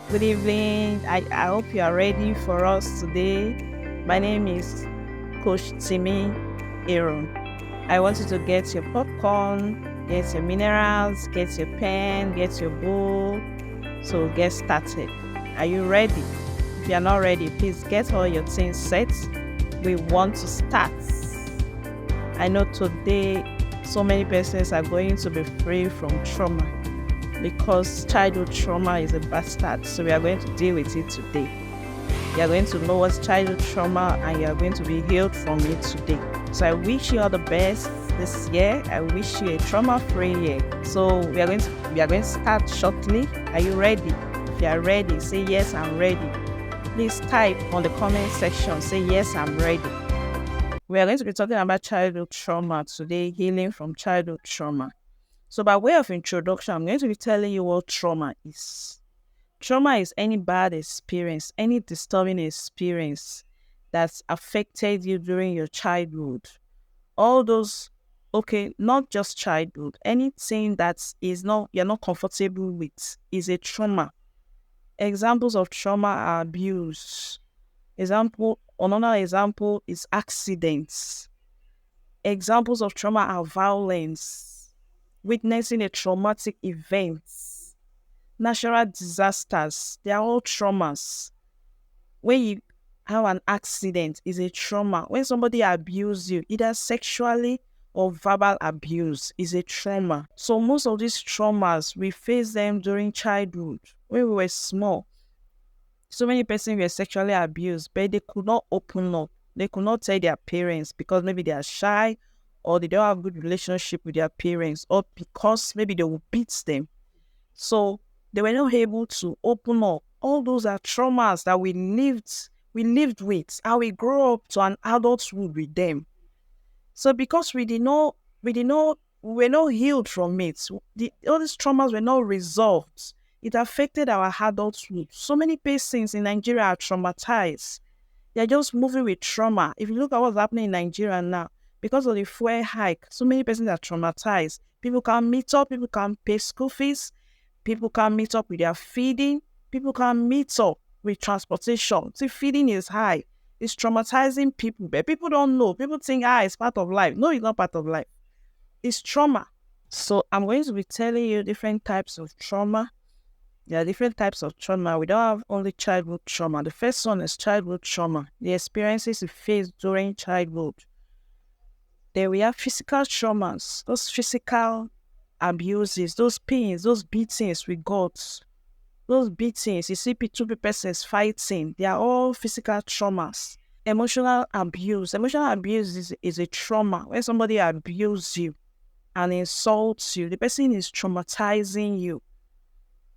Good evening. I hope you are ready for us today. My name is Coach Timi Aaron. I want you to get your popcorn, get your minerals, get your pen, get your bowl. So get started. Are you ready? If you are not ready, please get all your things set. We want to start. I know today so many persons are going to be free from trauma because childhood trauma is a bastard. So we are going to deal with it today. You are going to know what's childhood trauma and you are going to be healed from it today. So I wish you all the best this year. I wish you a trauma-free year. So we are going to start shortly. Are you ready? If you are ready, say yes, I'm ready. Please type on the comment section, say yes, I'm ready. We are going to be talking about childhood trauma today, healing from childhood trauma. So by way of introduction, I'm going to be telling you what trauma is. Trauma is any bad experience, any disturbing experience that's affected you during your childhood. All those, okay, not just childhood, anything that is not you're not comfortable with is a trauma. Examples of trauma are abuse. Another example is accidents. Examples of trauma are violence, witnessing a traumatic event, natural disasters. They are all traumas. When you have an accident, is a trauma. When somebody abuses you, either sexually or verbal abuse, is a trauma. So most of these traumas, we face them during childhood, when we were small. So many persons were sexually abused, but they could not open up. They could not tell their parents because maybe they are shy or they don't have good relationship with their parents or because maybe they will beat them. So they were not able to open up. All those are traumas that we lived with, and we grow up to an adulthood with them. So because we were not healed from it. All these traumas were not resolved. It affected our adulthood. So many persons in Nigeria are traumatized. They're just moving with trauma. If you look at what's happening in Nigeria now, because of the fuel hike, so many persons are traumatized. People can't meet up, people can't pay school fees, people can't meet up with their feeding, people can't meet up with transportation. See, feeding is high. It's traumatizing people, but people don't know. People think, it's part of life. No, it's not part of life. It's trauma. So I'm going to be telling you different types of trauma. There are different types of trauma. We don't have only childhood trauma. The first one is childhood trauma, the experiences we face during childhood. Then we have physical traumas, those physical abuses, those pains, those beatings we got. Those beatings, you see two persons fighting, they are all physical traumas. Emotional abuse. Emotional abuse is a trauma. When somebody abuses you and insults you, the person is traumatizing you.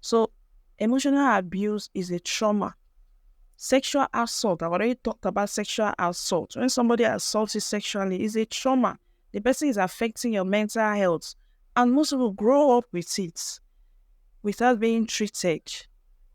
So emotional abuse is a trauma. Sexual assault, I've already talked about sexual assault. When somebody assaults you sexually, is a trauma. The person is affecting your mental health. And most people grow up with it without being treated.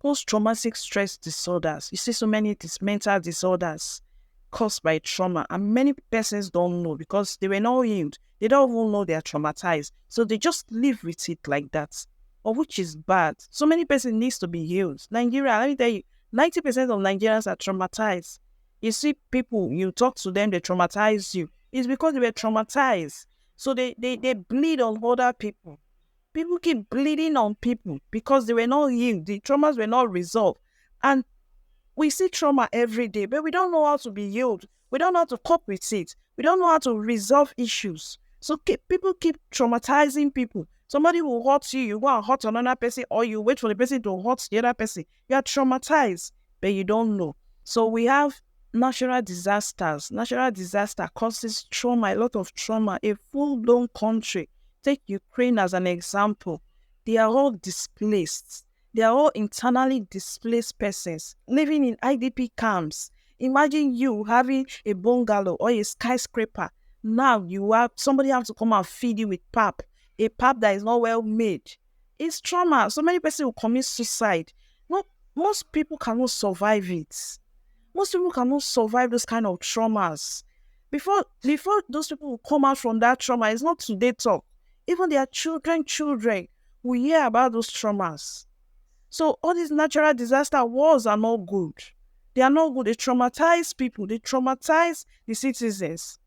Post-traumatic stress disorders. You see so many mental disorders caused by trauma. And many persons don't know because they were not healed. They don't even know they are traumatized. So they just live with it like that. Or which is bad. So many persons needs to be healed. Nigeria, let me tell you, 90% of Nigerians are traumatized. You see people, you talk to them, they traumatize you. It's because they were traumatized. So they bleed on other people. People keep bleeding on people because they were not healed. The traumas were not resolved. And we see trauma every day, but we don't know how to be healed. We don't know how to cope with it. We don't know how to resolve issues. So people keep traumatizing people. Somebody will hurt you, you go and hurt another person, or you wait for the person to hurt the other person. You are traumatized, but you don't know. So we have natural disasters. Natural disaster causes trauma, a lot of trauma. A full-blown country, take Ukraine as an example. They are all displaced. They are all internally displaced persons living in IDP camps. Imagine you having a bungalow or a skyscraper. Now somebody has to come and feed you with pap, a pap that is not well made. It's trauma. So many persons will commit suicide. Most people cannot survive it. Most people cannot survive those kind of traumas. Before those people will come out from that trauma, it's not today talk. Even their children will hear about those traumas. So all these natural disaster wars are not good. They are not good. They traumatize people. They traumatize the citizens.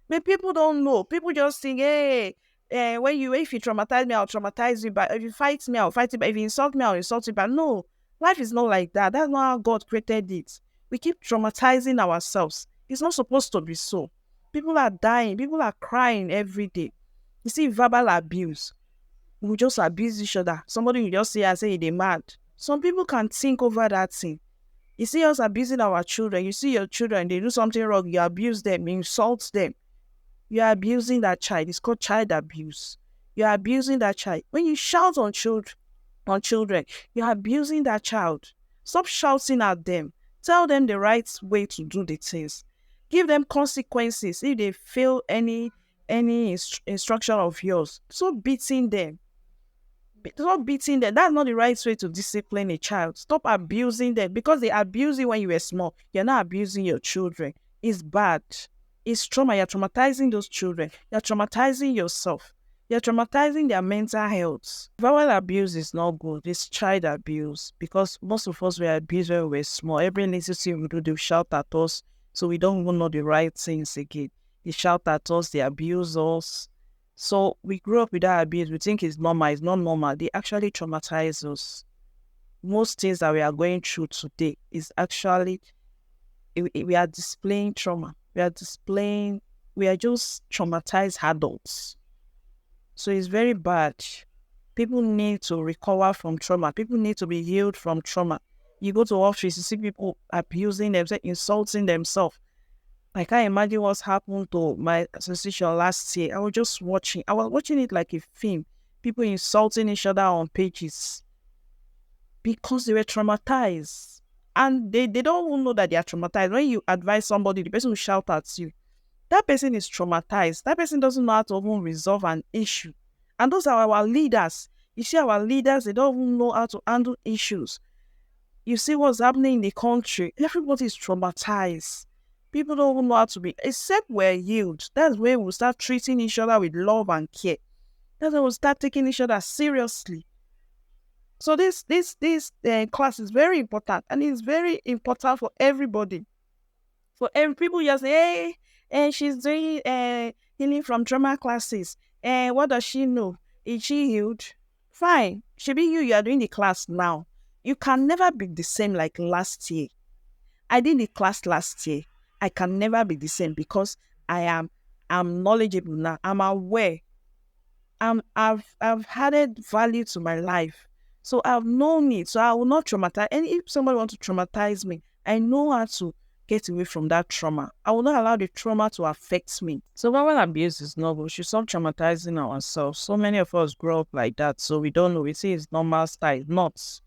But people don't know. People just think, hey, if you traumatize me, I'll traumatize you. But if you fight me, I'll fight you. But if you insult me, I'll insult you. But no, life is not like that. That's not how God created it. We keep traumatizing ourselves. It's not supposed to be so. People are dying. People are crying every day. You see, verbal abuse. We just abuse each other. Somebody will just say and say they mad. Some people can think over that thing. You see us abusing our children. You see your children, they do something wrong. You abuse them. You insult them. You are abusing that child. It's called child abuse. You are abusing that child. When you shout on children, you are abusing that child. Stop shouting at them. Tell them the right way to do the things. Give them consequences if they fail any instruction of yours. Stop beating them. Stop beating them. That's not the right way to discipline a child. Stop abusing them because they abuse you when you were small. You're not abusing your children. It's bad. It's trauma. You're traumatizing those children. You're traumatizing yourself. You're traumatizing their mental health. Verbal abuse is not good. It's child abuse because most of us were abused when we were small. Every little thing we do, they shout at us, so we don't even know the right things again. They shout at us, they abuse us. So we grew up with that abuse. We think it's normal. It's not normal. They actually traumatize us. Most things that we are going through today is actually, we are displaying trauma. We are just traumatized adults. So it's very bad. People need to recover from trauma. People need to be healed from trauma. You go to office, you see people abusing themselves, insulting themselves. I can't imagine what's happened to my association last year. I was just watching. I was watching it like a film. People insulting each other on pages because they were traumatized. And they don't even know that they are traumatized. When you advise somebody, the person will shout at you. That person is traumatized. That person doesn't know how to even resolve an issue. And those are our leaders. You see, our leaders, they don't even know how to handle issues. You see what's happening in the country. Everybody is traumatized. People don't even know how to be, except we're healed. That's where we'll start treating each other with love and care. That's when we'll start taking each other seriously. So this class is very important, and it's very important for everybody. For every people just say, hey, and she's doing healing from trauma classes. And what does she know? Is she healed? Fine. She be you are doing the class now. You can never be the same like last year. I did the class last year. I can never be the same because I'm knowledgeable now. I'm aware. I've added value to my life. So I've known it. So I will not traumatize. And if somebody wants to traumatize me, I know how to get away from that trauma. I will not allow the trauma to affect me. So verbal abuse is normal. We should stop traumatizing ourselves. So many of us grow up like that. So we don't know. We see it's normal style. Not.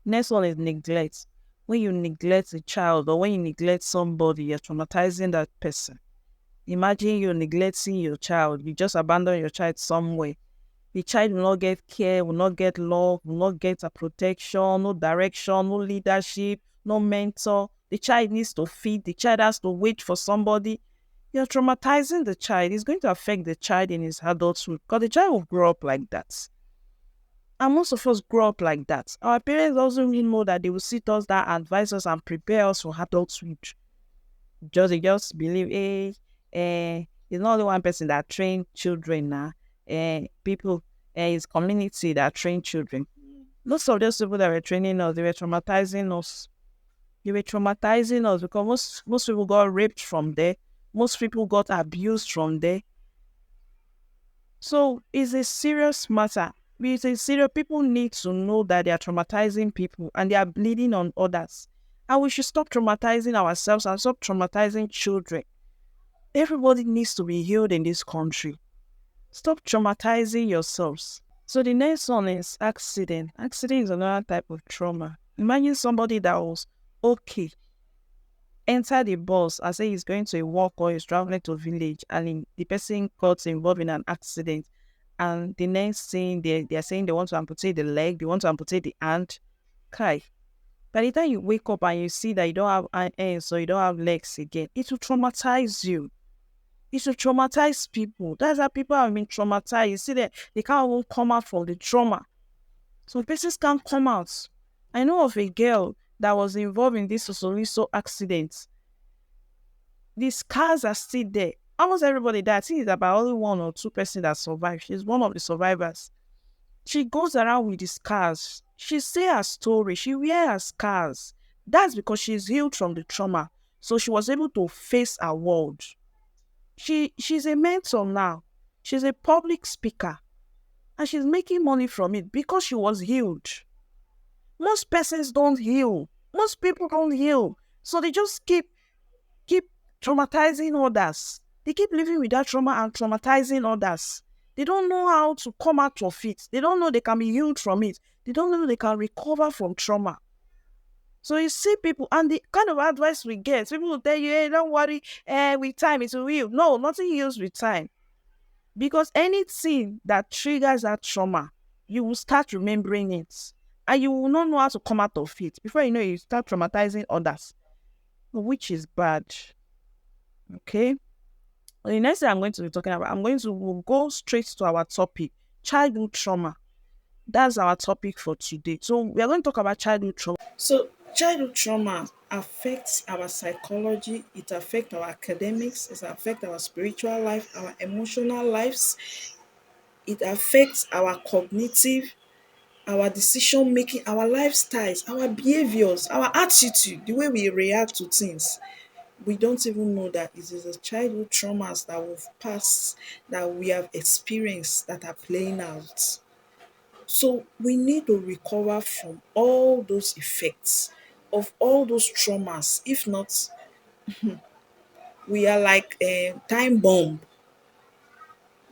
Next one is neglect. When you neglect a child or when you neglect somebody, you're traumatizing that person. Imagine you're neglecting your child. You just abandon your child somewhere. The child will not get care, will not get love, will not get a protection, no direction, no leadership, no mentor. The child needs to feed. The child has to wait for somebody. You're traumatizing the child. It's going to affect the child in his adulthood because the child will grow up like that. And most of us grow up like that. Our parents also really know that they will sit us down, advise us, and prepare us for adulthood. They just believe, it's not only one person that train children now. People, it's community that train children. Most of those people that were training us, they were traumatizing us. They were traumatizing us because most people got raped from there. Most people got abused from there. So it's a serious matter. It's a serious. People need to know that they are traumatizing people and they are bleeding on others. And we should stop traumatizing ourselves and stop traumatizing children. Everybody needs to be healed in this country. Stop traumatizing yourselves. So the next one is accident. Accident is another type of trauma. Imagine somebody that was okay, enter the bus and say he's going to a work or he's traveling to a village and the person got involved in an accident. And the next thing they're saying they want to amputate the leg, they want to amputate the hand. Kai. By the time you wake up and you see that you don't have hands so you don't have legs again, it will traumatize you. It will traumatize people. That's how people have been traumatized. You see that they can't even come out from the trauma. Some persons can't come out. I know of a girl that was involved in this Osoliso accident. The scars are still there. Almost everybody died. I think it's about only one or two person that survived. She's one of the survivors. She goes around with the scars. She say her story. She wear her scars. That's because she's healed from the trauma. So she was able to face her world. She's a mentor now. She's a public speaker. And she's making money from it because she was healed. Most persons don't heal. Most people don't heal. So they just keep traumatizing others. They keep living with that trauma and traumatizing others. They don't know how to come out of it. They don't know they can be healed from it. They don't know they can recover from trauma. So you see people, and the kind of advice we get, people will tell you, hey, don't worry, with time it will heal. No, nothing heals with time. Because anything that triggers that trauma, you will start remembering it. And you will not know how to come out of it. Before you know it, you start traumatizing others, which is bad. Okay? The next thing I'm going to be talking about, we'll go straight to our topic, childhood trauma. That's our topic for today. So we are going to talk about childhood trauma. So childhood trauma affects our psychology, it affects our academics, it affects our spiritual life, our emotional lives, it affects our cognitive, our decision making, our lifestyles, our behaviors, our attitude, the way we react to things. We don't even know that it is the childhood traumas that we've passed, that we have experienced, that are playing out. So we need to recover from all those effects of all those traumas. If not, we are like a time bomb.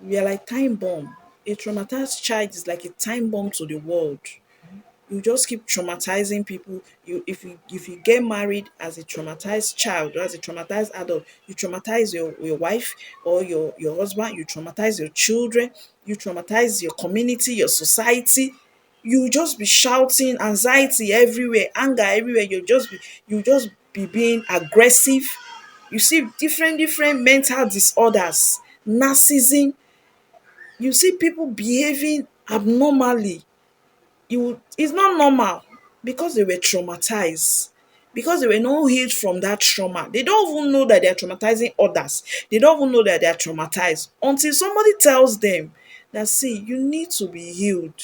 We are like time bomb. A traumatized child is like a time bomb to the world. You just keep traumatizing people. If you get married as a traumatized child or as a traumatized adult, you traumatize your wife or your husband, you traumatize your children, you traumatize your community, your society. You just be shouting, anxiety everywhere, anger everywhere. You just be being aggressive. You see different mental disorders, narcissism. You see people behaving abnormally. It's not normal because they were traumatized, because they were not healed from that trauma. They don't even know that they are traumatizing others. They don't even know that they are traumatized until somebody tells them that, see, you need to be healed,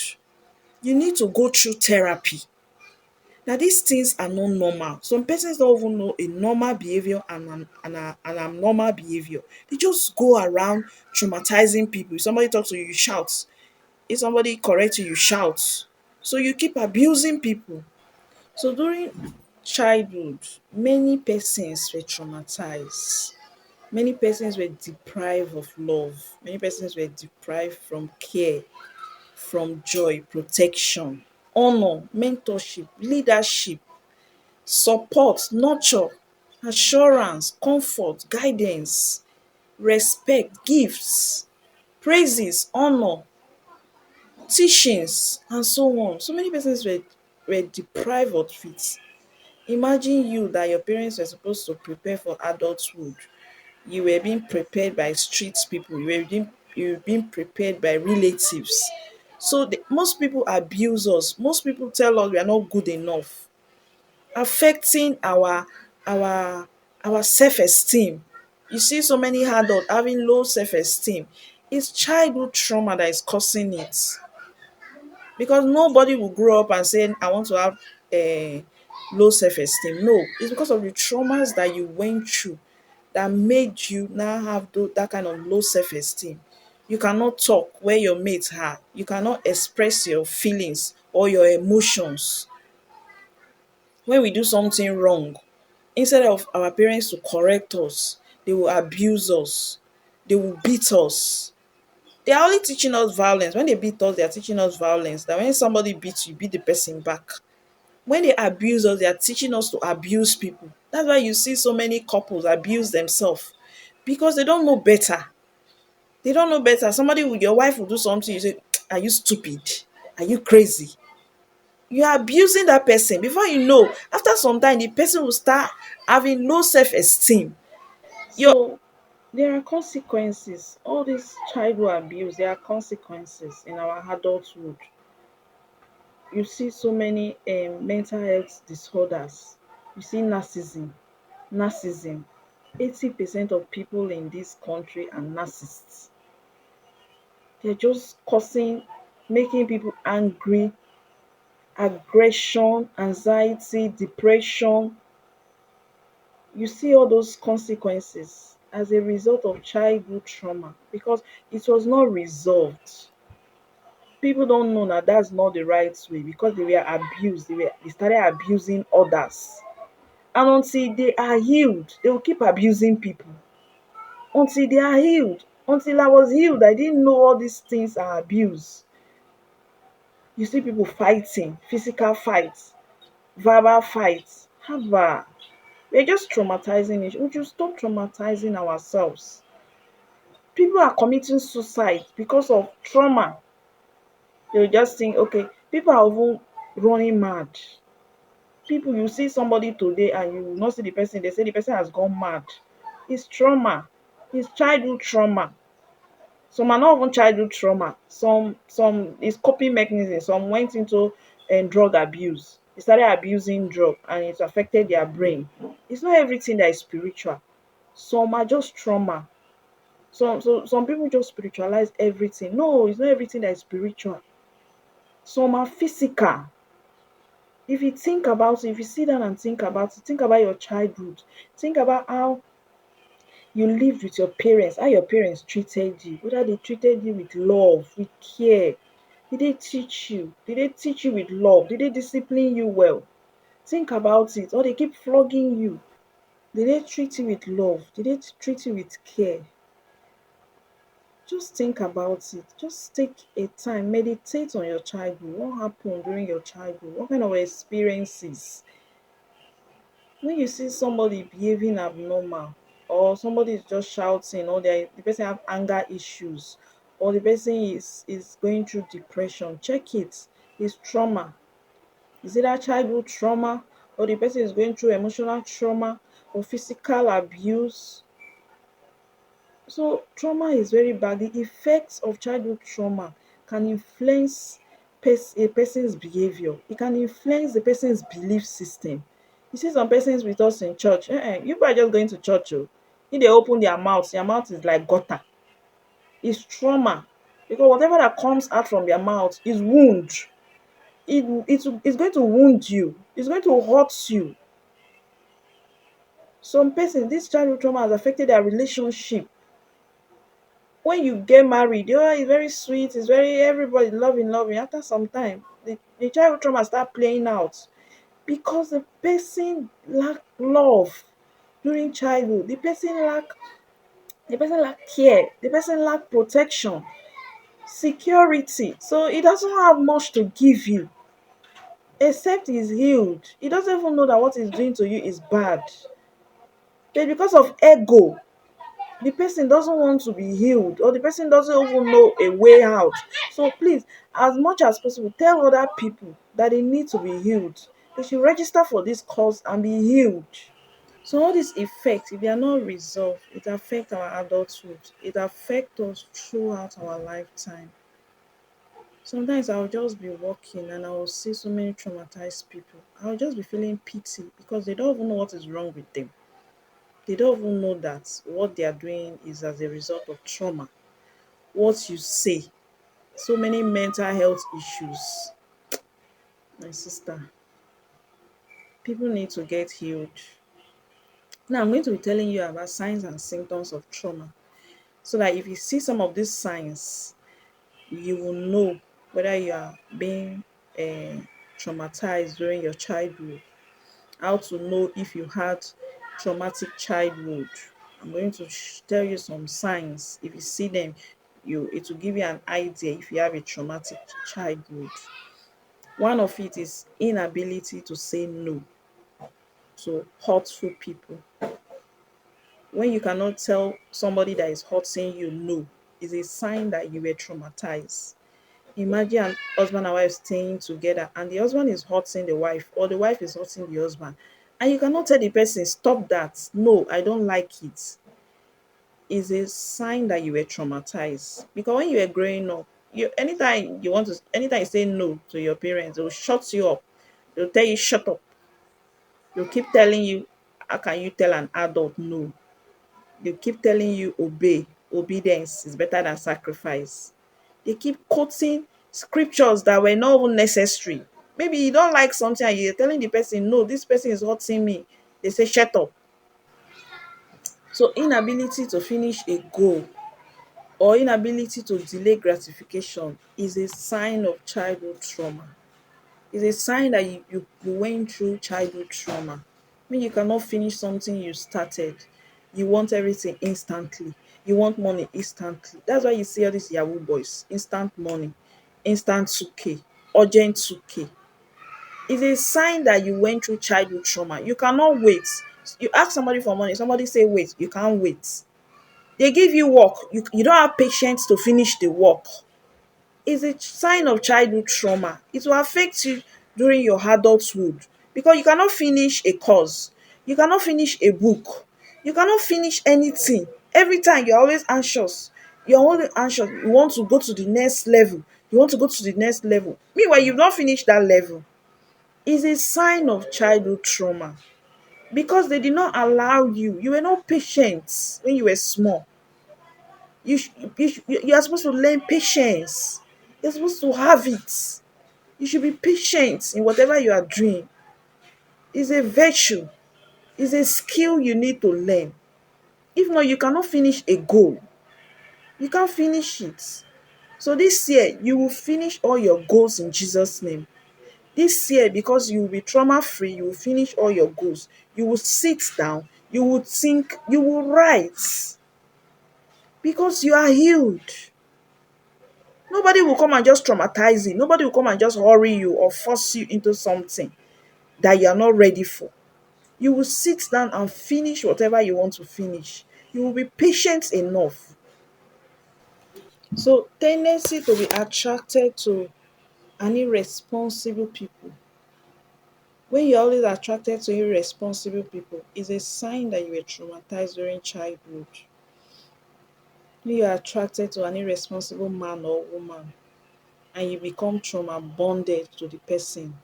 you need to go through therapy. Now these things are not normal. Some persons don't even know a normal behavior and an abnormal behavior. They just go around traumatizing people. If somebody talks to you, you shout. If somebody corrects you, you shout. So you keep abusing people. So during childhood, many persons were traumatized. Many persons were deprived of love. Many persons were deprived from care, from joy, protection, honor, mentorship, leadership, support, nurture, assurance, comfort, guidance, respect, gifts, praises, honor, teachings, and so on. So many persons were deprived of it. Imagine you that your parents were supposed to prepare for adulthood. You were being prepared by street people. You were being prepared by relatives. So most people abuse us. Most people tell us we are not good enough, affecting our our self-esteem. You see so many adults having low self-esteem. It's childhood trauma that is causing it. Because nobody will grow up and say, I want to have low self-esteem. No, it's because of the traumas that you went through that made you now have that kind of low self-esteem. You cannot talk where your mates are. You cannot express your feelings or your emotions. When we do something wrong, instead of our parents to correct us, they will abuse us. They will beat us. They are only teaching us violence. When they beat us, they are teaching us violence. That when somebody beats you, beat the person back. When they abuse us, they are teaching us to abuse people. That's why you see so many couples abuse themselves, because they don't know better. They don't know better. Somebody with your wife will do something, you say, are you stupid? Are you crazy? You are abusing that person. Before you know, after some time, the person will start having low self-esteem. So there are consequences. All this childhood abuse, there are consequences in our adulthood. you see so many mental health disorders. You see narcissism. 80% of people in this country are narcissists. They're just causing, making people angry, aggression, anxiety, depression. You see all those consequences as a result of childhood trauma because it was not resolved. People don't know that that's not the right way because they were abused. They started abusing others. And until they are healed, they will keep abusing people. Until they are healed. Until I was healed, I didn't know all these things are abuse. You see people fighting, physical fights, verbal fights. Haba. We're just traumatizing it. We should stop traumatizing ourselves. People are committing suicide because of trauma. They'll just think, okay, people are even running mad. People, you see somebody today and you will not see the person, they say the person has gone mad. It's trauma. It's childhood trauma. Some are not even childhood trauma. Some is coping mechanism. Some went into drug abuse. They started abusing drug and it affected their brain. It's not everything that is spiritual. Some are just trauma. Some people just spiritualize everything. No, it's not everything that is spiritual. Some are physical. If you think about it, if you sit down and think about it, think about your childhood. Think about how you lived with your parents, how your parents treated you, whether they treated you with love, with care. Did they teach you? Did they teach you with love? Did they discipline you well? Think about it. Or they keep flogging you. Did they treat you with love? Did they treat you with care? Just think about it. Just take a time, meditate on your childhood. What happened during your childhood? What kind of experiences? When you see somebody behaving abnormal, or somebody is just shouting, or the person have anger issues, or the person is going through depression, check it. It's trauma. Is it that childhood trauma, or the person is going through emotional trauma or physical abuse? So trauma is very bad. The effects of childhood trauma can influence a person's behavior. It can influence the person's belief system. You see some persons with us in church, you people are just going to church oh. If they open their mouth is like gutter. It's trauma because whatever that comes out from their mouth is wound. It's going to wound you. It's going to hurt you. Some persons, this childhood trauma has affected their relationship. When you get married, it's very sweet, it's very everybody loving. After some time, the childhood trauma start playing out because the person lack love during childhood. The person lack care, the person lack protection, security. So he doesn't have much to give you except he's healed. He doesn't even know that what he's doing to you is bad. But because of ego, the person doesn't want to be healed, or the person doesn't even know a way out. So please, as much as possible, tell other people that they need to be healed. They should register for this course and be healed. So all these effects, if they are not resolved, it affects our adulthood. It affects us throughout our lifetime. Sometimes I'll just be walking and I will see so many traumatized people. I'll just be feeling pity because they don't even know what is wrong with them. They don't even know that what they are doing is as a result of trauma. What you say, so many mental health issues. My sister, people need to get healed. Now I'm going to be telling you about signs and symptoms of trauma so that if you see some of these signs, you will know whether you are being traumatized during your childhood, how to know if you had traumatic childhood. I'm going to tell you some signs. If you see them, it will give you an idea if you have a traumatic childhood. One of it is inability to say no to hurtful people. When you cannot tell somebody that is hurting you no, is a sign that you were traumatized. Imagine an husband and wife staying together and the husband is hurting the wife or the wife is hurting the husband, and you cannot tell the person stop that, no, I don't like it. Is a sign that you were traumatized because when you were growing up, You anytime you want to, anytime you say no to your parents, they'll shut you up. They'll tell you shut up. They'll keep telling you, how can you tell an adult no? They keep telling you obey. Obedience is better than sacrifice. They keep quoting scriptures that were not even necessary. Maybe you don't like something and you're telling the person, no, this person is hurting me. They say, shut up. So, inability to finish a goal or inability to delay gratification is a sign of childhood trauma. It's a sign that you went through childhood trauma. When you cannot finish something you started, you want everything instantly. You want money instantly. That's why you see all these Yahoo boys, instant money, instant 2K, urgent 2K. It's a sign that you went through childhood trauma. You cannot wait. You ask somebody for money, somebody say wait, you can't wait. They give you work, you don't have patience to finish the work. Is a sign of childhood trauma. It will affect you during your adulthood because you cannot finish a course, you cannot finish a book, you cannot finish anything. Every time you're always anxious. You're always anxious. You want to go to the next level. You want to go to the next level. Meanwhile, you've not finished that level. It's a sign of childhood trauma because they did not allow you. You were not patient when you were small. You are supposed to learn patience. You're supposed to have it. You should be patient in whatever you are doing. It's a virtue. It's a skill you need to learn. If not, you cannot finish a goal. You can't finish it. So this year, you will finish all your goals in Jesus' name. This year, because you will be trauma free, you will finish all your goals. You will sit down, you will think, you will write because you are healed. Nobody will come and just traumatize you. Nobody will come and just hurry you or force you into something that you are not ready for. You will sit down and finish whatever you want to finish. You will be patient enough. So, tendency to be attracted to an irresponsible people. When you're always attracted to irresponsible people, is a sign that you were traumatized during childhood. When you are attracted to an irresponsible man or woman and you become trauma bonded to the person,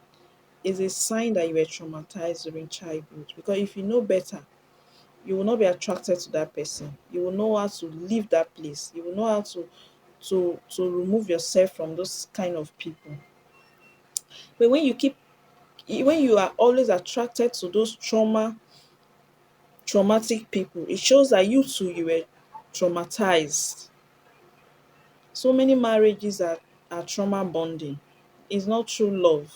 is a sign that you were traumatized during childhood. Because if you know better, you will not be attracted to that person. You will know how to leave that place. You will know how to remove yourself from those kind of people. But when you are always attracted to those traumatic people, it shows that you too you were traumatized. So many marriages are trauma bonding. It's not true love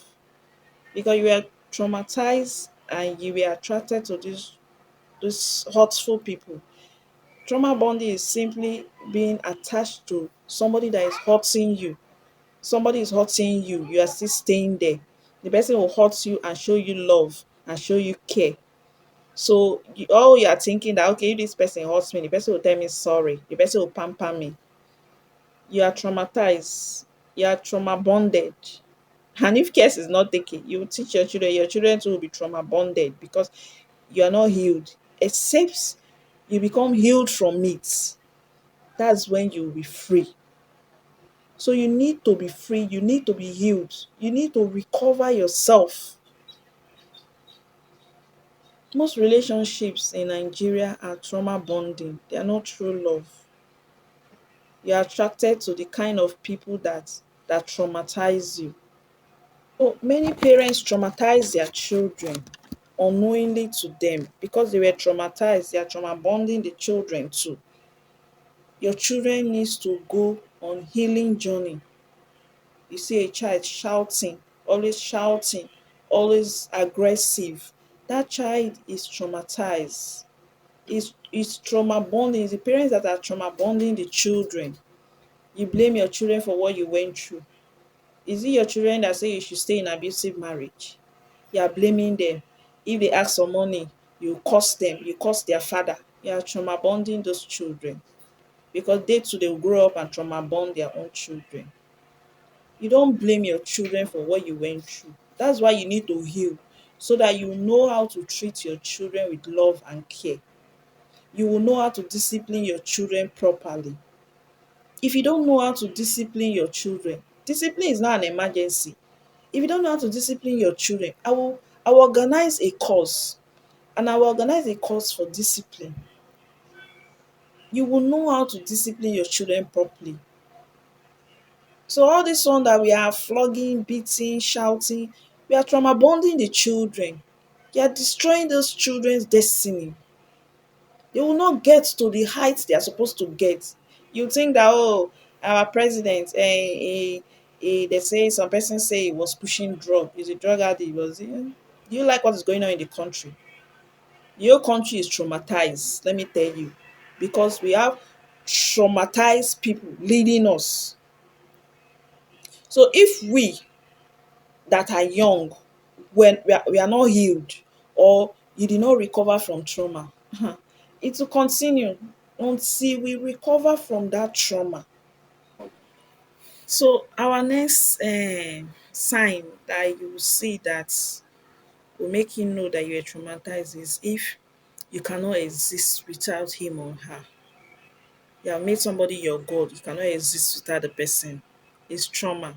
because you were traumatized and you were attracted to these hurtful people. Trauma bonding is simply being attached to somebody that is hurting you. Somebody is hurting you, you are still staying there. The person will hurt you and show you love and show you care. So all you are thinking that okay, if this person hurts me, the person will tell me sorry. The person will pamper me. You are traumatized. You are trauma bonded. And if care is not taken, you will teach your children too will be trauma bonded because you are not healed. Except you become healed from it. That's when you will be free. So you need to be free, you need to be healed, you need to recover yourself. Most relationships in Nigeria are trauma bonding, they are not true love. You're attracted to the kind of people that traumatize you. So many parents traumatize their children unknowingly to them because they were traumatized, they are trauma bonding the children too. Your children needs to go on healing journey. You see a child shouting, always aggressive. That child is traumatized. It's trauma bonding. It's the parents that are trauma bonding the children. You blame your children for what you went through. Is it your children that say you should stay in abusive marriage? You are blaming them. If they ask for money, you curse them, you curse their father. You are trauma bonding those children because they too they will grow up and trauma bond their own children. You don't blame your children for what you went through. That's why you need to heal so that you know how to treat your children with love and care. You will know how to discipline your children properly. If you don't know how to discipline your children, discipline is not an emergency. If you don't know how to discipline your children, I will organize a course, and I will organize a course for discipline. You will know how to discipline your children properly. So all this one that we are flogging, beating, shouting, we are trauma bonding the children. You are destroying those children's destiny. They will not get to the heights they are supposed to get. You think that, oh, our president, they say some person say he was pushing drug. He's a drug addict. Do you like what is going on in the country? The whole country is traumatized. Let me tell you, because we have traumatized people leading us. So if we that are young, when we are not healed, or you did not recover from trauma, it will continue until we recover from that trauma. So our next sign that you will see that will make you know that you are traumatized is if you cannot exist without him or her. You have made somebody your God, you cannot exist without the person. It's trauma.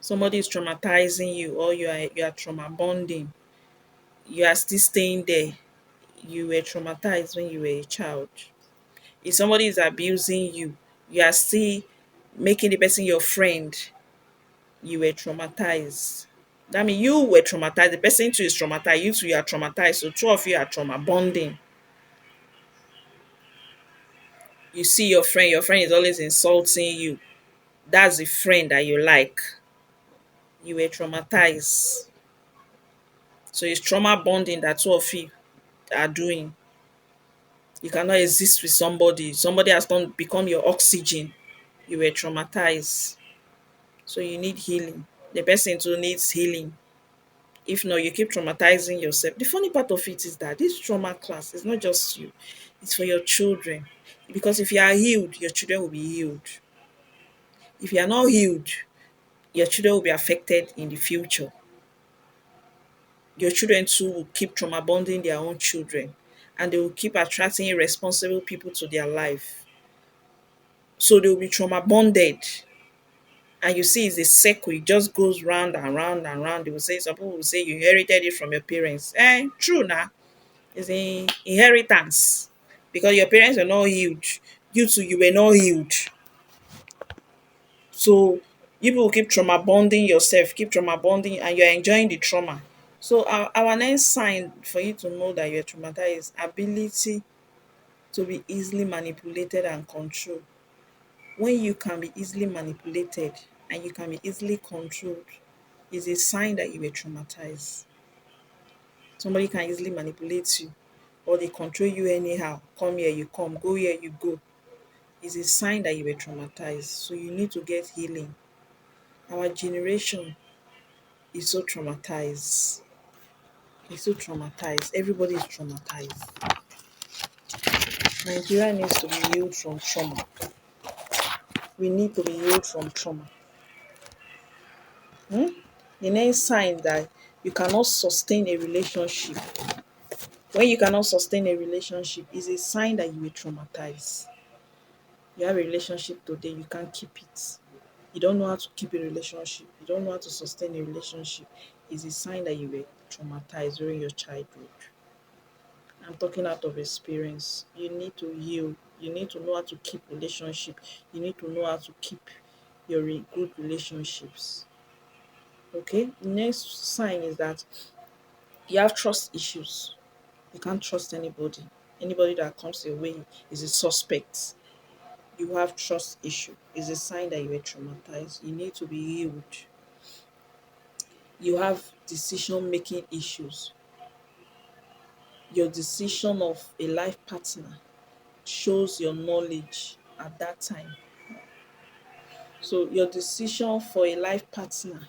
Somebody is traumatizing you, or you are trauma bonding. You are still staying there. You were traumatized when you were a child. If somebody is abusing you, you are still making the person your friend. You were traumatized. That means you were traumatized. The person too is traumatized. You two, you are traumatized. So two of you are trauma bonding. You see your friend is always insulting you. That's the friend that you like. You were traumatized. So it's trauma bonding that two of you are doing. You cannot exist with somebody. Somebody has become your oxygen. You were traumatized. So you need healing. The person too needs healing. If not, you keep traumatizing yourself. The funny part of it is that this trauma class is not just you, it's for your children. Because if you are healed, your children will be healed. If you are not healed, your children will be affected in the future. Your children too will keep trauma bonding their own children, and they will keep attracting irresponsible people to their life. So they will be trauma bonded. And you see, it's a circle, it just goes round and round and round. They will say, some people will say you inherited it from your parents. True now. It's an inheritance. Because your parents were not healed. You too, you were not healed. So you will keep trauma bonding yourself, keep trauma bonding, and you're enjoying the trauma. So our next sign for you to know that you're traumatized is ability to be easily manipulated and controlled. When you can be easily manipulated and you can be easily controlled, is a sign that you were traumatized. Somebody can easily manipulate you, or they control you anyhow. Come here, you come. Go here, you go. Is a sign that you were traumatized. So you need to get healing. Our generation is so traumatized. It's so traumatized. Everybody is traumatized. Nigeria needs to be healed from trauma. We need to be healed from trauma. Hmm? The next sign that you cannot sustain a relationship. When you cannot sustain a relationship is a sign that you were traumatized. You have a relationship today, you can't keep it. You don't know how to keep a relationship. You don't know how to sustain a relationship. Is a sign that you were traumatized during your childhood. I'm talking out of experience. You need to heal. You need to know how to keep relationship. You need to know how to keep your good relationships. Okay. The next sign is that you have trust issues. You can't trust anybody. Anybody that comes your way is a suspect. You have trust issue. It's a sign that you are traumatized. You need to be healed. You have decision making issues. Your decision of a life partner shows your knowledge at that time. So your decision for a life partner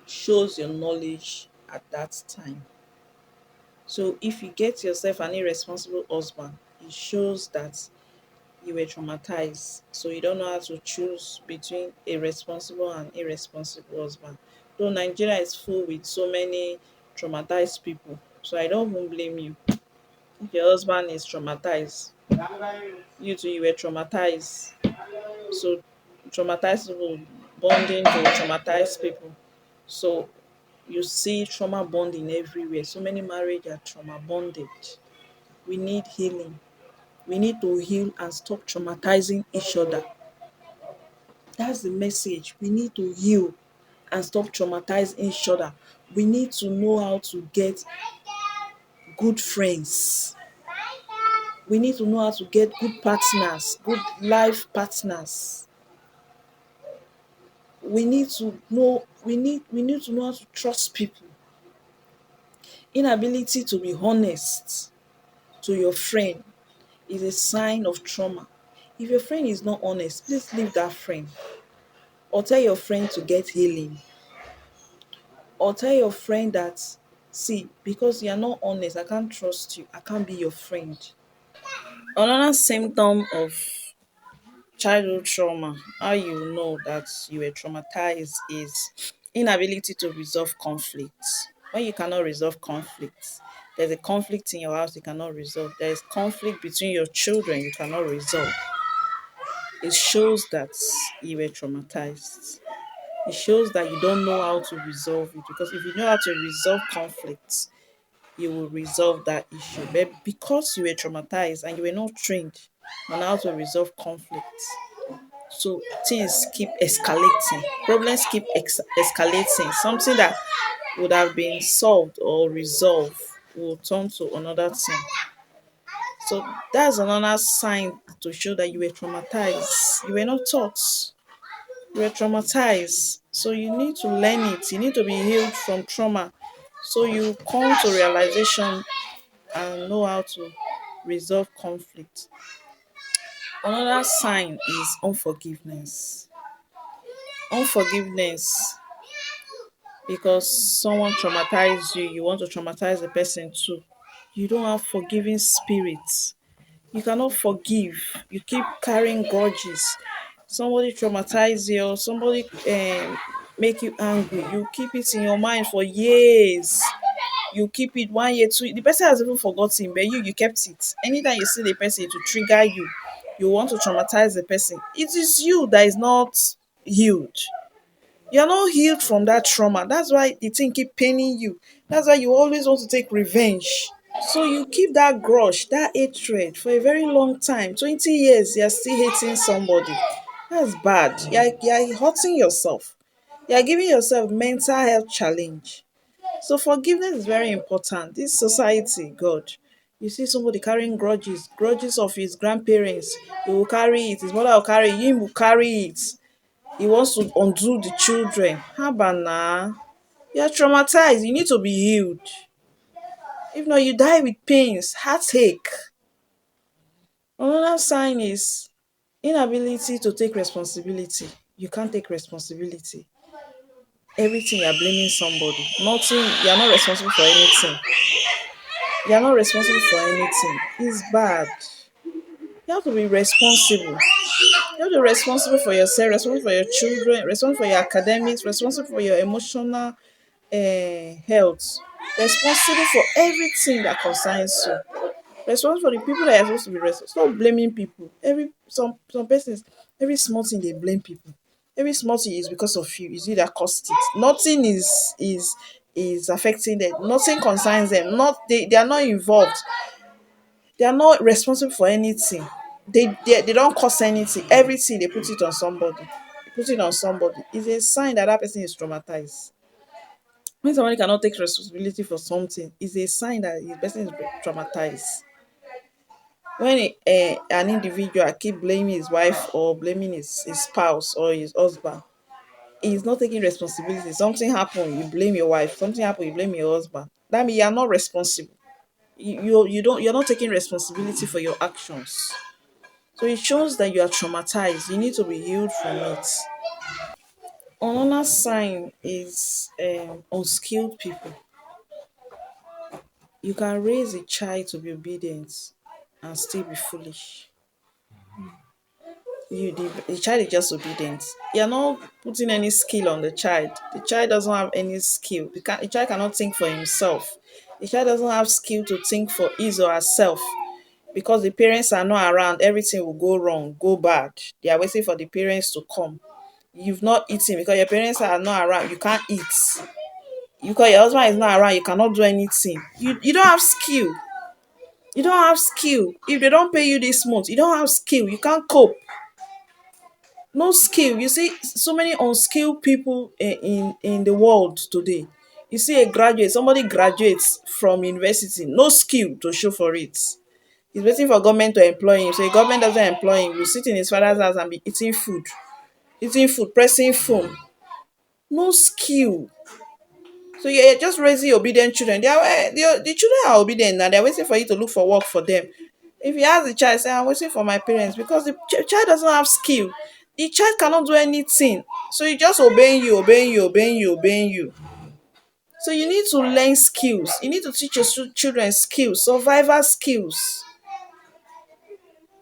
shows your knowledge at that time. So if you get yourself an irresponsible husband, it shows that you were traumatized. So you don't know how to choose between a responsible and irresponsible husband. Though Nigeria is full with so many traumatized people. So I don't even blame you if your husband is traumatized. You too, you were traumatized. So traumatized people bonding to traumatized people. So you see trauma bonding everywhere. So many marriage are trauma bonded. We need healing. We need to heal and stop traumatizing each other. That's the message. We need to heal and stop traumatizing each other. We need to know how to get good friends. We need to know how to get good partners, good life partners. We need to know how to trust people. Inability to be honest to your friend is a sign of trauma. If your friend is not honest, please leave that friend. Or tell your friend to get healing. Or tell your friend that, see, because you are not honest, I can't trust you. I can't be your friend. Another symptom of childhood trauma, how you know that you were traumatized, is inability to resolve conflicts. When you cannot resolve conflicts, there's a conflict in your house you cannot resolve, there is conflict between your children you cannot resolve, it shows that you were traumatized. It shows that you don't know how to resolve it, because if you know how to resolve conflicts, you will resolve that issue. But because you were traumatized and you were not trained on how to resolve conflicts, so things keep escalating, problems keep escalating. Something that would have been solved or resolved will turn to another thing. So that's another sign to show that you were traumatized. You were not taught. You were traumatized. So you need to learn it. You need to be healed from trauma. So you come to realization and know how to resolve conflict. Another sign is unforgiveness. Unforgiveness, because someone traumatized you, you want to traumatize the person too. You don't have forgiving spirit. You cannot forgive. You keep carrying grudges. Somebody traumatize you, or somebody make you angry. You keep it in your mind for years. You keep it 1 year, 2. The person has even forgotten, but you kept it. Anytime you see the person, it will trigger you. You want to traumatize the person. It is you that is not healed. You're not healed from that trauma. That's why the thing keep paining you. That's why you always want to take revenge. So you keep that grudge, that hatred for a very long time. 20 years, you're still hating somebody. That's bad. You're hurting yourself. You're giving yourself mental health challenge. So forgiveness is very important. This society, God, you see somebody carrying grudges, grudges of his grandparents. He will carry it. His mother will carry it. Him will carry it. He wants to undo the children. Haba na. You're traumatized. You need to be healed. If not, you die with pains, heartache. Another sign is inability to take responsibility. You can't take responsibility. Everything you're blaming somebody. Nothing, you're not responsible for anything. You're not responsible for anything. It's bad. You have to be responsible. You have to be responsible for yourself, responsible for your children, responsible for your academics, responsible for your emotional health, responsible for everything that concerns you. Responsible for the people that are supposed to be responsible. Stop blaming people. Some persons, every small thing they blame people. Every small thing is because of you. Is you that caused it. Nothing is affecting them. Nothing concerns them. Not they are not involved. They are not responsible for anything. They don't cause anything. Everything they put it on somebody. Put it on somebody. It's a sign that that person is traumatized. When somebody cannot take responsibility for something, it's a sign that the person is traumatized. When an individual keep blaming his wife or blaming his spouse or his husband, he's not taking responsibility. Something happened, you blame your wife. Something happened, you blame your husband. That means you are not responsible. You're not taking responsibility for your actions. So it shows that you are traumatized. You need to be healed from it. Another sign is unskilled people. You can raise a child to be obedient and still be foolish. The child is just obedient. You're not putting any skill on the child. The child doesn't have any skill. The child cannot think for himself. The child doesn't have skill to think for his or herself. because the parents are not around, everything will go wrong, go bad. They are waiting for the parents to come. You've not eaten because your parents are not around, you can't eat. Because your husband is not around, you cannot do anything. You don't have skill. You don't have skill. If they don't pay you this month, you don't have skill. You can't cope. No skill. You see so many unskilled people in the world today. You see a graduate, somebody graduates from university, no skill to show for it. He's waiting for government to employ him. So if government doesn't employ him, he'll sit in his father's house and be eating food, pressing phone. No skill. So you're just raising obedient children. The children are obedient now. They're waiting for you to look for work for them. If you ask the child, say, I'm waiting for my parents, because the child doesn't have skill. The child cannot do anything. So you just obeying you, obeying you, obeying you, obeying you. So you need to learn skills. You need to teach your children skills, survival skills.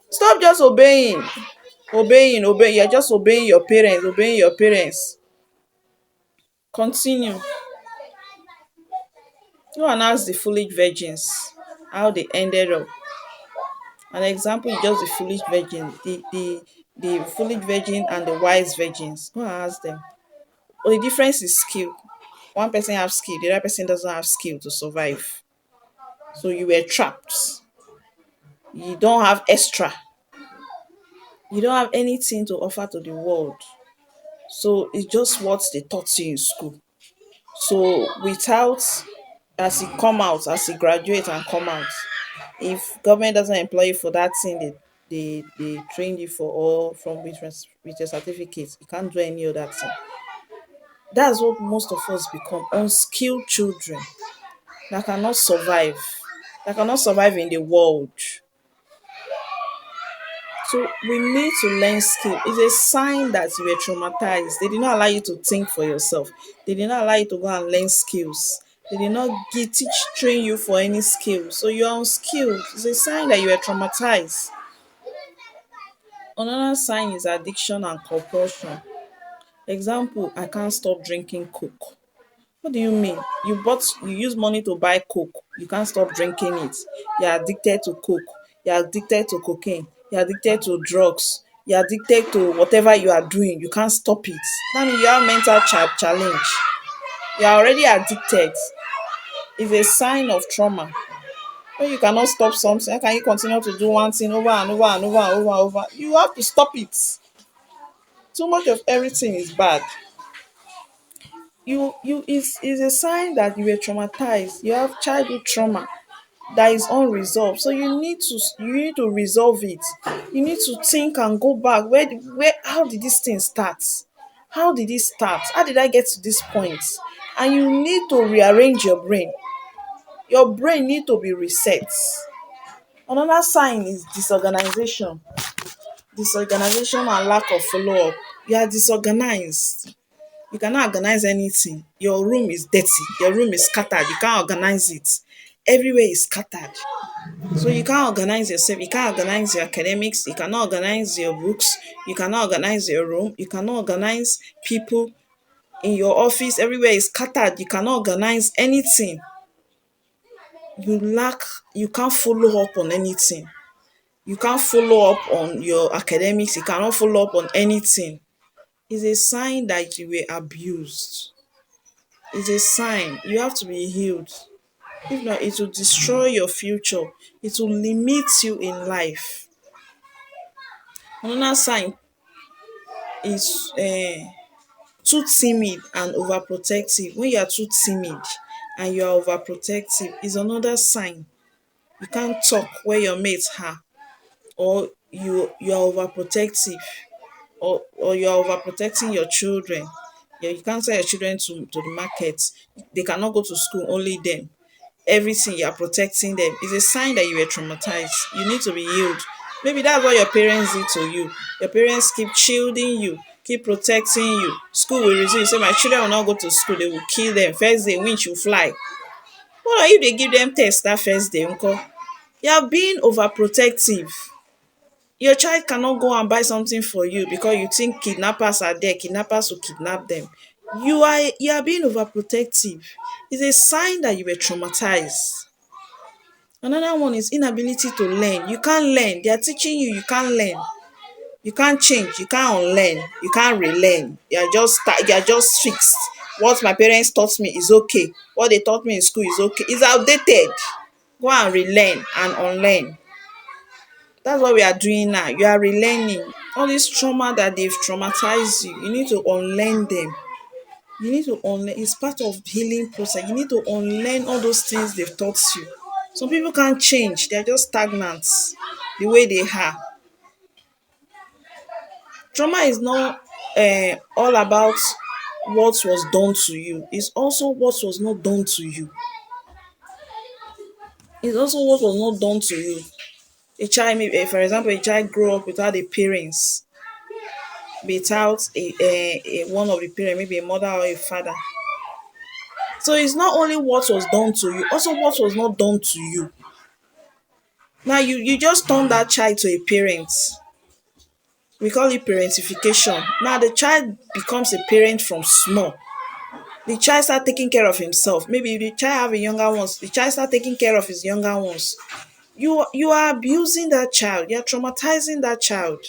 Stop just obeying. You're just obeying your parents, obeying your parents. Continue. Go and ask the foolish virgins how they ended up. An example is just the foolish virgin, the foolish virgin and the wise virgins. Go and ask them. But the difference is skill. One person have skill, the other person doesn't have skill to survive. So you were trapped. You don't have extra. You don't have anything to offer to the world. So it's just what they taught you in school. So without, as you come out, as you graduate and come out, if government doesn't employ you for that thing they trained you for, or from with your certificate, you can't do any other thing. That's what most of us become, unskilled children that cannot survive, that cannot survive in the world. So we need to learn skill. It's a sign that you were traumatized. They did not allow you to think for yourself. They did not allow you to go and learn skills. They did not train you for any skill. So you're unskilled. It's a sign that you were traumatized. Another sign is addiction and compulsion. Example, I can't stop drinking Coke. What do you mean? You use money to buy Coke, you can't stop drinking it. You're addicted to Coke, you're addicted to cocaine, you're addicted to drugs, you're addicted to whatever you are doing, you can't stop it. That means you have mental challenge. You're already addicted. It's a sign of trauma. When you cannot stop something, how can you continue to do one thing over and over and over and over and over? You have to stop it. Too much of everything is bad. You is a sign that you were traumatized. You have childhood trauma that is unresolved. So you need to resolve it. You need to think and go back. Where how did this thing start? How did it start? How did I get to this point? And you need to rearrange your brain. Your brain need to be reset. Another sign is disorganization. Disorganization and lack of follow-up. You are disorganized. You cannot organize anything. Your room is dirty. Your room is scattered. You can't organize it. Everywhere is scattered. So you can't organize yourself. You can't organize your academics. You cannot organize your books. You cannot organize your room. You cannot organize people in your office. Everywhere is scattered. You cannot organize anything. You lack, you can't follow up on anything. You can't follow up on your academics. You cannot follow up on anything. It's a sign that you were abused. It's a sign. You have to be healed. If not, it will destroy your future. It will limit you in life. Another sign is too timid and overprotective. When you are too timid and you are overprotective, is another sign. You can't talk where your mates are, or you are overprotective, or you are overprotecting your children. Yeah, you can't send your children to the market. They cannot go to school, only them. Everything you are protecting them is a sign that you were traumatized. You need to be healed. Maybe that's what your parents did to you. Your parents keep shielding you, keep protecting you. School will resume. You say, my children will not go to school, they will kill them. First day, winch will fly. What if they give them test that first day? Uncle? You are being overprotective. Your child cannot go and buy something for you because you think kidnappers are there, kidnappers will kidnap them. You are being overprotective. It's a sign that you were traumatized. Another one is inability to learn. You can't learn. They are teaching you, you can't learn. You can't change, you can't unlearn, you can't relearn. You are just fixed. What my parents taught me is okay. What they taught me in school is okay. It's outdated. Go and relearn and unlearn. That's what we are doing now. You are relearning. All this trauma that they've traumatized you, you need to unlearn them. You need to unlearn. It's part of healing process. You need to unlearn all those things they've taught you. Some people can't change. They're just stagnant the way they are. Trauma is not all about what was done to you. It's also what was not done to you. It's also what was not done to you. A child, maybe, for example, a child grew up without a parents, without a one of the parents, maybe a mother or a father. So it's not only what was done to you, also what was not done to you. Now you just turn that child to a parent. We call it parentification. Now the child becomes a parent from small. The child start taking care of himself. Maybe if the child have a younger ones, the child start taking care of his younger ones. You are abusing that child. You are traumatizing that child.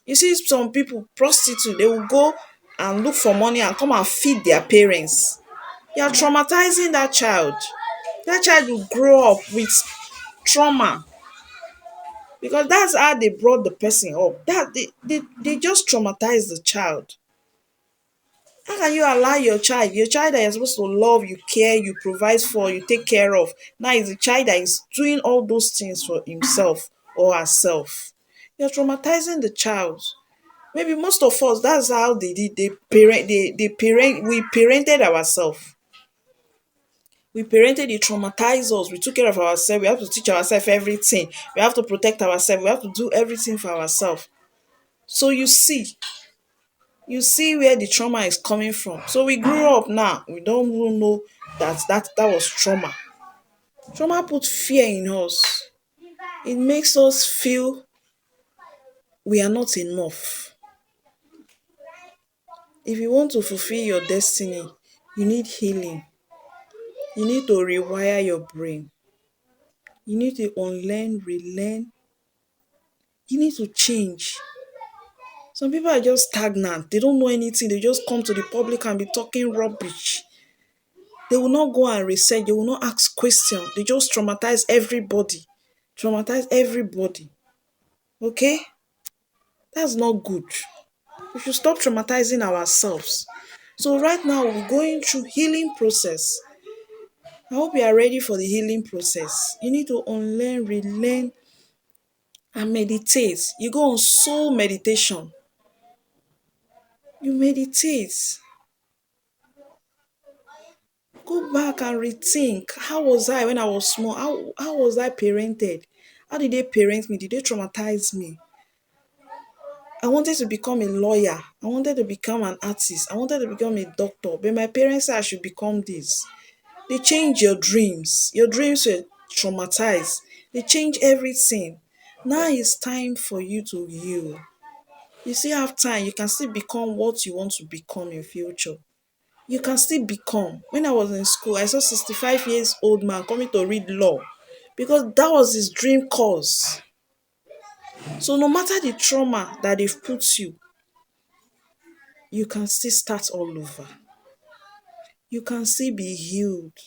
You see some people, prostitute, they will go and look for money and come and feed their parents. You are traumatizing that child. That child will grow up with trauma because that's how they brought the person up. That they just traumatize the child. How can you allow your child that you're supposed to love, you care, you provide for, you take care of, now is the child that is doing all those things for himself or herself? You're traumatizing the child. Maybe most of us, that's how they did. We parented ourselves. We parented, they traumatized us. We took care of ourselves. We have to teach ourselves everything. We have to protect ourselves. We have to do everything for ourselves. So you see where the trauma is coming from. So we grew up now. We don't even know that was trauma. Trauma put fear in us. It makes us feel we are not enough. If you want to fulfill your destiny, you need healing. You need to rewire your brain. You need to unlearn, relearn. You need to change. Some people are just stagnant. They don't know anything. They just come to the public and be talking rubbish. They will not go and research. They will not ask questions. They just traumatize everybody. Traumatize everybody. Okay? That's not good. We should stop traumatizing ourselves. So right now we're going through healing process. I hope you are ready for the healing process. You need to unlearn, relearn, and meditate. You go on soul meditation. You meditate. Go back and rethink. How was I when I was small? How was I parented? How did they parent me? Did they traumatize me? I wanted to become a lawyer. I wanted to become an artist. I wanted to become a doctor. But my parents said I should become this. They change your dreams. Your dreams were traumatized. They change everything. Now it's time for you to heal. You still have time. You can still become what you want to become in future. You can still become. When I was in school, I saw 65 years old man coming to read law because that was his dream course. So no matter the trauma that they've put you can still start all over. You can still be healed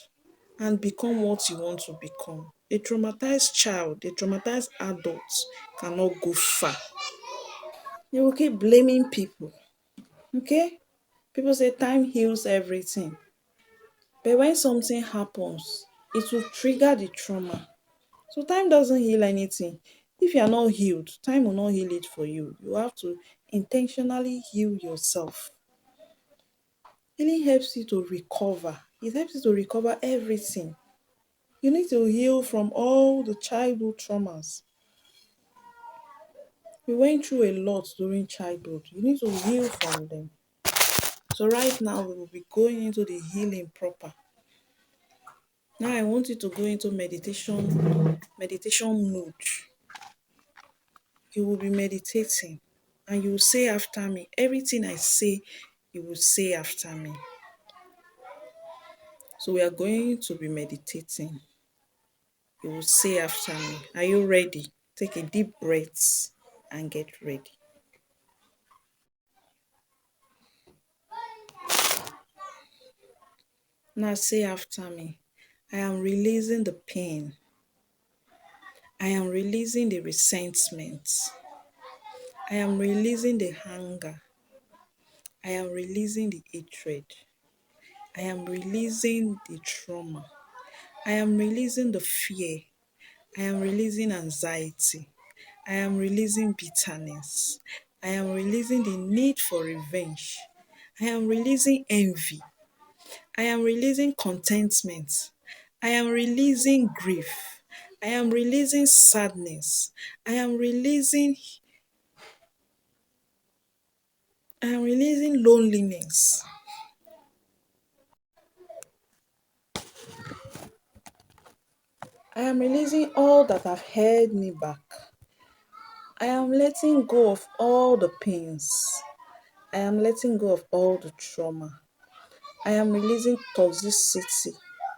and become what you want to become. A traumatized child, a traumatized adult cannot go far. You will keep blaming people. Okay? People say time heals everything. But when something happens, it will trigger the trauma. So time doesn't heal anything. If you are not healed, time will not heal it for you. You have to intentionally heal yourself. Healing helps you to recover. It helps you to recover everything. You need to heal from all the childhood traumas. We went through a lot during childhood. You need to heal from them. So right now we will be going into the healing proper. Now I want you to go into meditation mode. You will be meditating and you will say after me. Everything I say, you will say after me. So we are going to be meditating. You will say after me. Are you ready? Take a deep breath and get ready. Now say after me. I am releasing the pain. I am releasing the resentment. I am releasing the anger. I am releasing the hatred. I am releasing the trauma. I am releasing the fear. I am releasing anxiety. I am releasing bitterness. I am releasing the need for revenge. I am releasing envy. I am releasing contentment. I am releasing grief. I am releasing sadness. I am releasing loneliness. I am releasing all that have held me back. I am letting go of all the pains. I am letting go of all the trauma. I am releasing toxicity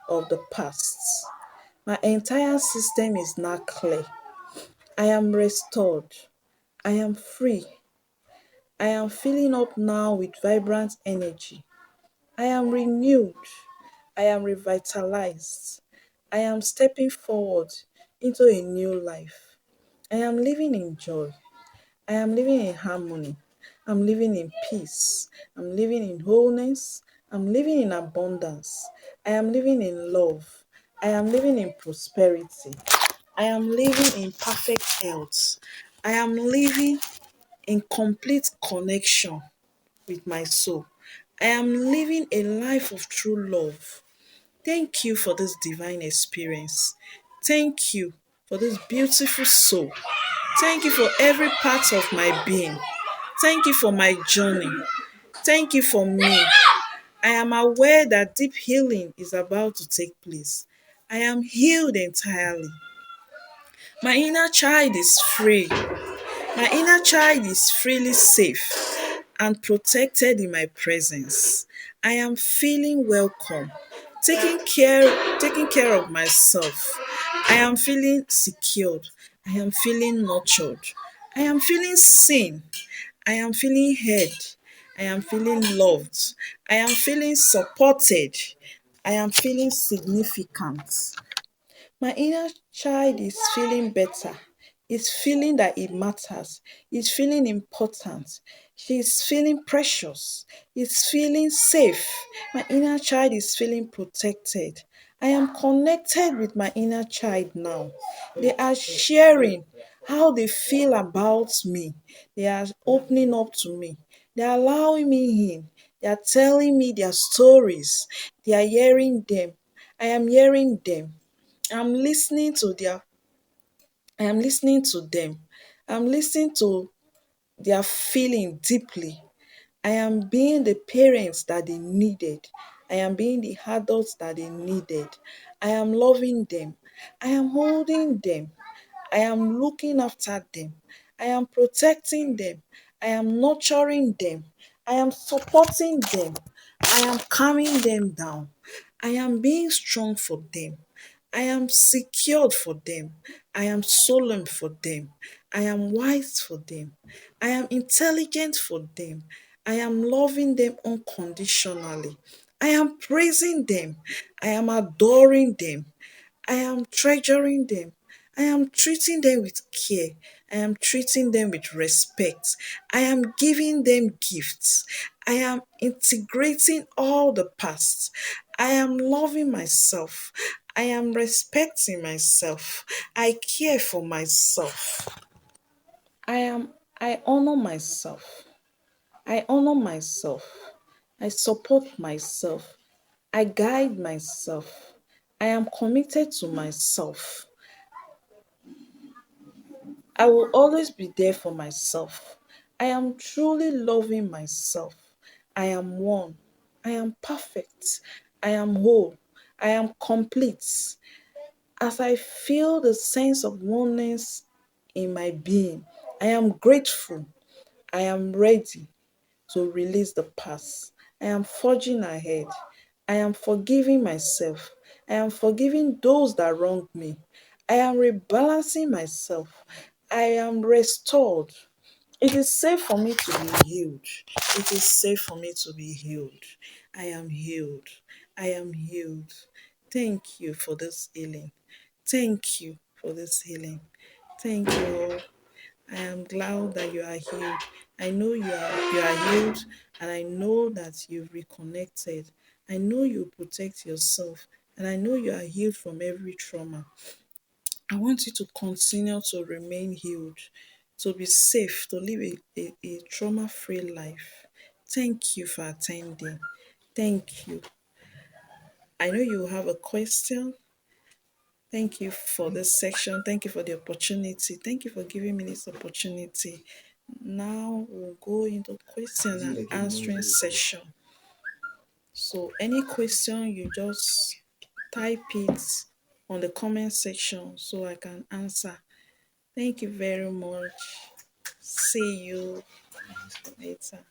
of the past. My entire system is now clear. I am restored. I am free. I am filling up now with vibrant energy. I am renewed. I am revitalized. I am stepping forward into a new life. I am living in joy. I am living in harmony. I'm living in peace. I'm living in wholeness. I'm living in abundance. I am living in love. I am living in prosperity. I am living in perfect health. I am living in complete connection with my soul. I am living a life of true love. Thank you for this divine experience. Thank you for this beautiful soul. Thank you for every part of my being. Thank you for my journey. Thank you for me. I am aware that deep healing is about to take place. I am healed entirely. My inner child is free. My inner child is freely safe and protected in my presence. I am feeling welcome, taking care of myself. I am feeling secured. I am feeling nurtured. I am feeling seen. I am feeling heard. I am feeling loved. I am feeling supported. I am feeling significant. My inner child is feeling better. It's feeling that it matters. It's feeling important. She's feeling precious. It's feeling safe. My inner child is feeling protected. I am connected with my inner child now. They are sharing how they feel about me. They are opening up to me. They are allowing me in. They are telling me their stories. They are hearing them. I am hearing them. I'm listening to their I am listening to them. I'm listening to their feeling deeply. I am being the parents that they needed. I am being the adults that they needed. I am loving them. I am holding them. I am looking after them. I am protecting them. I am nurturing them. I am supporting them. I am calming them down. I am being strong for them. I am secured for them. I am solemn for them. I am wise for them. I am intelligent for them. I am loving them unconditionally. I am praising them. I am adoring them. I am treasuring them. I am treating them with care. I am treating them with respect. I am giving them gifts. I am integrating all the past. I am loving myself. I am respecting myself. I care for myself. I honor myself. I honor myself. I support myself. I guide myself. I am committed to myself. I will always be there for myself. I am truly loving myself. I am one. I am perfect. I am whole. I am complete. As I feel the sense of oneness in my being, I am grateful. I am ready to release the past. I am forging ahead. I am forgiving myself. I am forgiving those that wronged me. I am rebalancing myself. I am restored. It is safe for me to be healed. It is safe for me to be healed. I am healed. I am healed. Thank you for this healing. Thank you for this healing. Thank you all. I am glad that you are healed. I know you are healed, and I know that you've reconnected. I know you protect yourself, and I know you are healed from every trauma. I want you to continue to remain healed, to be safe, to live a trauma free life. Thank you for attending. Thank you. I know you have a question. Thank you for this section. Thank you for the opportunity. Thank you for giving me this opportunity. Now we'll go into question and answering session. So any question, you just type it on the comment section so I can answer. Thank you very much. See you later.